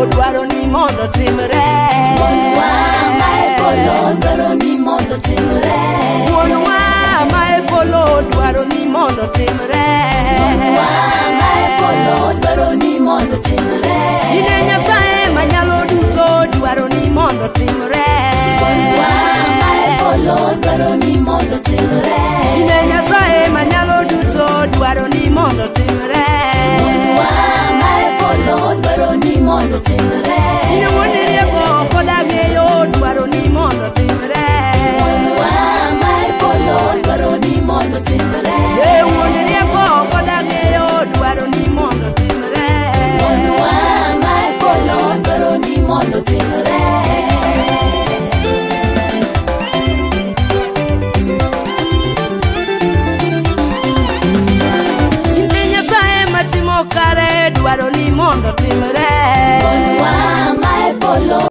dwaro ni mondo timre. Wuonwa mae polo dwaro ni mondo timre. Wuonwa mae polo dwaro ni mondo timre. Wuonwa mae polo dwaro ni mondo timre. Ine Nyasaye manyalo duto dwaro ni mondo timre. Wuonwa mae polo dwaro ni mondo timre. Ine Nyasaye manyalo duto dwaro ni mondo timre. Wuonwa mae polo dwaro ni mondo timre. Ine wuon rieko koda ng'eyo dwaro ni mondo timre. Wuonwa mae polo dwaro ni mondo timre. Wuon rieko koda ng'eyo dwaro ni mondo timre. Wuonwa mae polo dwaro ni mondo timre. Ine Nyasaye matimo kare dwaro ni mondo timre. Wuonwa mae polo